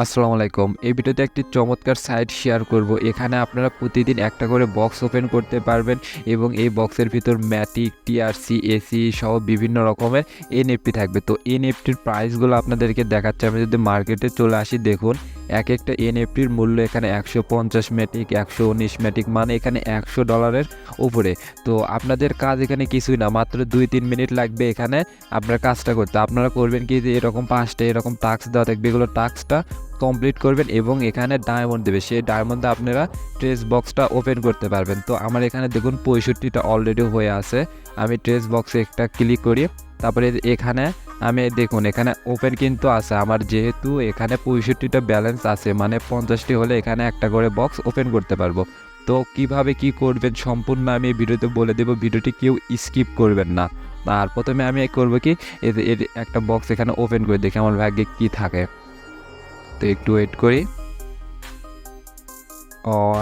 আসসালামু আলাইকুম। এই ভিডিওতে একটি চমৎকার সাইট শেয়ার করব। এখানে আপনারা প্রতিদিন একটা করে বক্স ওপেন করতে পারবেন এবং এই বক্সের ভিতর ম্যাটিক, টিআরসি, এসি সহ বিভিন্ন রকমের এনএফটি থাকবে। তো এনএফটির প্রাইসগুলো আপনাদেরকে দেখাচ্ছি। আমি যদি মার্কেটে চলে আসি, দেখুন এক একটা এনএফটির মূল্য এখানে 150 ম্যাটিক, 119 ম্যাটিক, মানে এখানে $100 উপরে। তো আপনাদের কাজ এখানে কিছুই না, মাত্র 2-3 মিনিট লাগবে এখানে আপনার কাজটা করতে। আপনারা করবেন কি, যে এরকম 5টা এরকম টাস্ক দেওয়া থাকবে, এগুলো টাস্কটা কমপ্লিট করবেন এবং এখানে ডায়মন্ড দেবে। সেই ডায়মন্ডে আপনারা ট্রেস বক্সটা ওপেন করতে পারবেন। তো আমার এখানে দেখুন 65টা অলরেডি হয়ে আছে। আমি ট্রেস বক্সে একটা ক্লিক করি, তারপরে এখানে আমি দেখুন এখানে ওপেন কিন্তু আছে আমার, যেহেতু এখানে 65টা ব্যালেন্স আছে, মানে 50টি হলে এখানে একটা করে বক্স ওপেন করতে পারবো। তো কিভাবে কি করবেন সম্পূর্ণ আমি এই ভিডিওতে বলে দেবো, ভিডিওটি কেউ স্কিপ করবেন না। আর প্রথমে আমি করবো কি, এর একটা বক্স এখানে ওপেন করে দেখি আমার ভাগ্যে কি থাকে। তো একটু ওয়েট করি।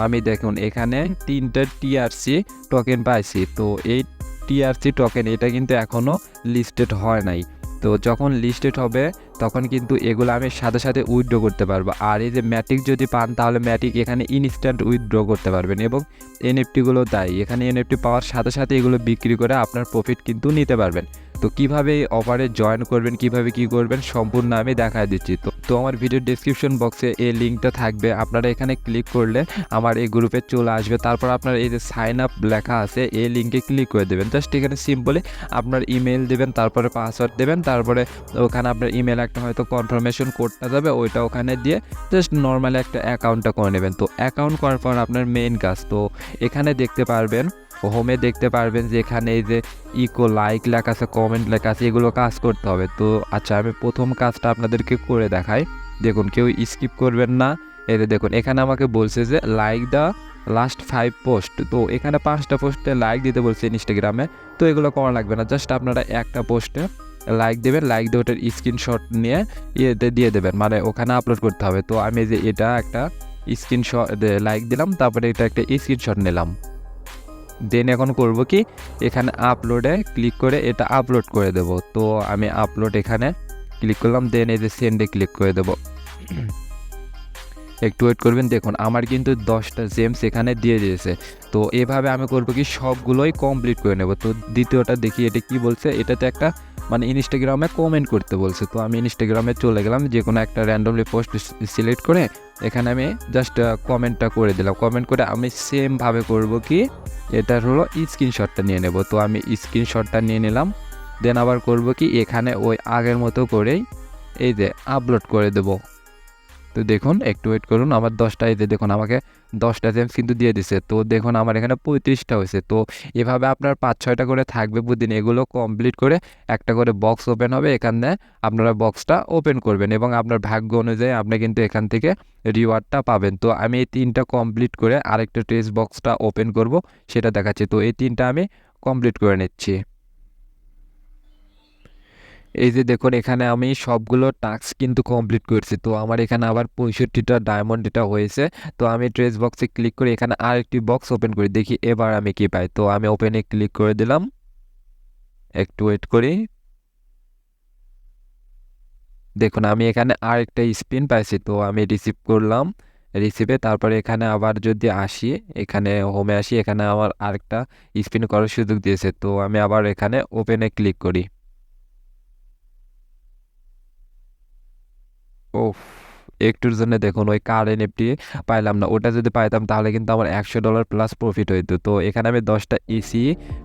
আমি দেখুন এখানে 3টা টিআরসি টোকেন পাইছি। তো এই টিআরসি টোকেন এটা কিন্তু এখনও লিস্টেড হয় নাই। তো যখন লিস্টেড হবে তখন কিন্তু এগুলো আমি সাথে সাথে উইথড্র করতে পারবো। আর এই যে ম্যাটিক যদি পান, তাহলে ম্যাটিক এখানে ইনস্ট্যান্ট উইথড্র করতে পারবেন এবং এনএফটিগুলো তাই, এখানে এনএফটি পাওয়ার সাথে সাথে এগুলো বিক্রি করে আপনার প্রফিট কিন্তু নিতে পারবেন। তো কিভাবে এই অফারে জয়েন করবেন, কিভাবে কি করবেন সম্পূর্ণ আমি দেখায় দিচ্ছি। তো আমার ভিডিও ডেসক্রিপশন বক্সে এই লিঙ্কটা থাকবে, আপনারা এখানে ক্লিক করলে আমার এই গ্রুপে চলে আসবে। তারপর আপনার এই যে সাইন আপ লেখা আছে, এই লিঙ্কে ক্লিক করে দেবেন। জাস্ট এখানে সিম্পলি আপনার ইমেল দেবেন, তারপরে পাসওয়ার্ড দেবেন, তারপরে ওখানে আপনার ইমেল একটা হয়তো কনফার্মেশন কোডটা যাবে, ওইটা ওখানে দিয়ে জাস্ট নর্মালি একটা অ্যাকাউন্টটা করে নেবেন। তো অ্যাকাউন্ট করার পর আপনার মেইন কাজ, তো এখানে দেখতে পারবেন হোমে দেখতে পারবেন যে এখানে এই যে ইকো লাইক লেখা আছে, কমেন্ট লেখা আছে, এগুলো কাজ করতে হবে। তো আচ্ছা, আমি প্রথম কাজটা আপনাদেরকে করে দেখাই। দেখুন কেউ স্কিপ করবেন না। এই যে দেখুন এখানে আমাকে বলছে যে লাইক দ্য লাস্ট 5 পোস্ট। তো এখানে 5টা পোস্টে লাইক দিতে বলছে ইনস্টাগ্রামে। তো এগুলো করা লাগবে না, জাস্ট আপনারা একটা পোস্টে লাইক দেবেন, লাইক দিয়ে ওটার স্ক্রিনশট নিয়ে ইয়েতে দিয়ে দেবেন, মানে ওখানে আপলোড করতে হবে। তো আমি যে এটা একটা স্ক্রিনশট লাইক দিলাম, তারপরে এটা একটা স্ক্রিনশট নিলাম। দেন এখন করব কি, এখানে আপলোডে ক্লিক করে এটা আপলোড করে দেব। তো আমি আপলোড এখানে ক্লিক করলাম, দেন এই যে সেন্ডে ক্লিক করে দেব। একটু ওয়েট করবেন। দেখুন আমার কিন্তু 10টা জেমস এখানে দিয়ে দিয়েছে। তো এভাবে আমি করব কি, সবগুলোই কমপ্লিট করে নেব। তো দ্বিতীয়টা দেখি এটা কি বলছে, এটাতে একটা মানে ইনস্টাগ্রামে কমেন্ট করতে বলছে। তো আমি ইনস্টাগ্রামে চলে গেলাম, যে কোনো একটা র্যান্ডমলি পোস্ট সিলেক্ট করে এখানে আমি জাস্ট কমেন্টটা করে দিলাম। কমেন্ট করে আমি সেমভাবে করব কি, এটার হলো স্ক্রিনশটটা নিয়ে নেব। তো আমি স্ক্রিনশটটা নিয়ে নিলাম। দেন আবার করব কি, এখানে ওই আগের মতো করেই এই যে আপলোড করে দেব। তো দেখুন একটু ওয়েট করুন, আমার 10টা এই যে দেখুন আমাকে 10টা জেমস কিন্তু দিয়ে দিছে। তো দেখুন আমার এখানে 35টা হয়েছে। তো এভাবে আপনার 5-6টা করে থাকবে প্রতিদিন, এগুলো কমপ্লিট করে একটা করে বক্স ওপেন হবে। এখানে আপনারা বক্সটা ওপেন করবেন এবং আপনার ভাগ্য অনুযায়ী আপনি কিন্তু এখান থেকে রিওয়ার্ডটা পাবেন। তো আমি এই 3টা কমপ্লিট করে আরেকটা টেস্ট বক্সটা ওপেন করব, সেটা দেখাচ্ছি। তো এই 3টা আমি কমপ্লিট করে নিচ্ছি। এই যে দেখুন এখানে আমি সবগুলো টাস্ক কিন্তু কমপ্লিট করছি। তো আমার এখানে আবার 65টা ডায়মন্ড এটা হয়েছে। তো আমি ট্রেস বক্সে ক্লিক করে এখানে আরেকটি বক্স ওপেন করি, দেখি এবার আমি কি পাই। তো আমি ওপেনে ক্লিক করে দিলাম, একটু ওয়েট করি। দেখুন আমি এখানে আরেকটা স্পিন পাইছি। তো আমি রিসিভ করলাম, রিসিভে তারপরে এখানে আবার যদি আসি, এখানে হোমে আসি, এখানে আমার আরেকটা স্পিন করার সুযোগ দিয়েছে। তো আমি আবার এখানে ওপেনে ক্লিক করি। ওফ, একটুর জন্য দেখুন ওই কার এনএফটি পাইলাম না। ওটা যদি পাইতাম তাহলে কিন্তু আমার $100 প্লাস প্রফিট হইতো। তো এখানে আমি 10টা এসি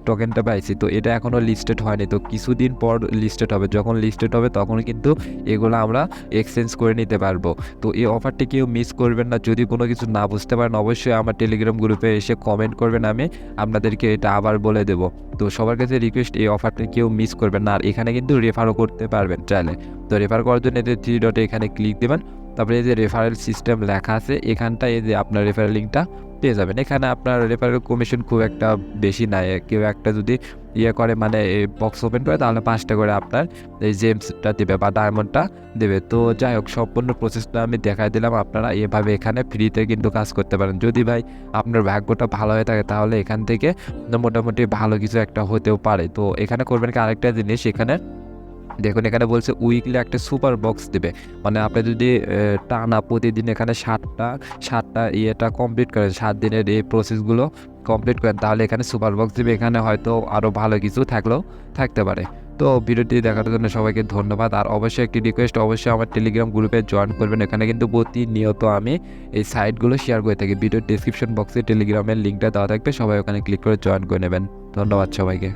টোকেনটা পাইছি। তো এটা এখনও লিস্টেড হয়নি, তো কিছুদিন পর লিস্টেড হবে। যখন লিস্টেড হবে তখন কিন্তু এগুলো আমরা এক্সচেঞ্জ করে নিতে পারবো। তো এই অফারটি কেউ মিস করবেন না। যদি কোনো কিছু না বুঝতে পারেন অবশ্যই আমার টেলিগ্রাম গ্রুপে এসে কমেন্ট করবেন, আমি আপনাদেরকে এটা আবার বলে দেবো। তো সবার কাছে রিকোয়েস্ট, এই অফারটি কেউ মিস করবেন না। আর এখানে কিন্তু রেফারও করতে পারবেন চাইলে। তো রেফার করার জন্য এই যে 3 ডটে এখানে ক্লিক দেবেন, তারপরে এই যে রেফারেল সিস্টেম লেখা আছে, এখানটায় এই যে আপনার রেফারেল লিঙ্কটা পেয়ে যাবেন। এখানে আপনার রেফারেল কমিশন খুব একটা বেশি নাই। কেউ একটা যদি করে মানে বক্স ওপেন করে, তাহলে 5টা করে আপনার এই জেমসটা দেবে বা ডায়মন্ডটা দেবে। তো যাই হোক, সম্পূর্ণ প্রসেসটা আমি দেখাই দিলাম। আপনারা এভাবে এখানে ফ্রিতে কিন্তু কাজ করতে পারেন। যদি ভাই আপনার ভাগ্যটা ভালো হয়ে থাকে, তাহলে এখান থেকে মোটামুটি ভালো কিছু একটা হতেও পারে। তো এখানে করবেন কি, আরেকটা জিনিস, এখানে দেখুন এখানে বলছে উইকলি একটা সুপার বক্স দেবে, মানে আপনি যদি টানা প্রতিদিন এখানে সাতটা ইয়েটা কমপ্লিট করেন, 7 দিনের এই প্রসেসগুলো কমপ্লিট করেন, তাহলে এখানে সুপার বক্স দেবে। এখানে হয়তো আরও ভালো কিছু থাকতে পারে। তো ভিডিওটি দেখার জন্য সবাইকে ধন্যবাদ। আর অবশ্যই একটি রিকোয়েস্ট, অবশ্যই আমার টেলিগ্রাম গ্রুপে জয়েন করবেন। এখানে কিন্তু প্রতিনিয়ত আমি এই সাইটগুলো শেয়ার করে থাকি। ভিডিওর ডেসক্রিপশন বক্সে টেলিগ্রামের লিঙ্কটা দেওয়া থাকবে, সবাই ওখানে ক্লিক করে জয়েন করে নেবেন। ধন্যবাদ সবাইকে।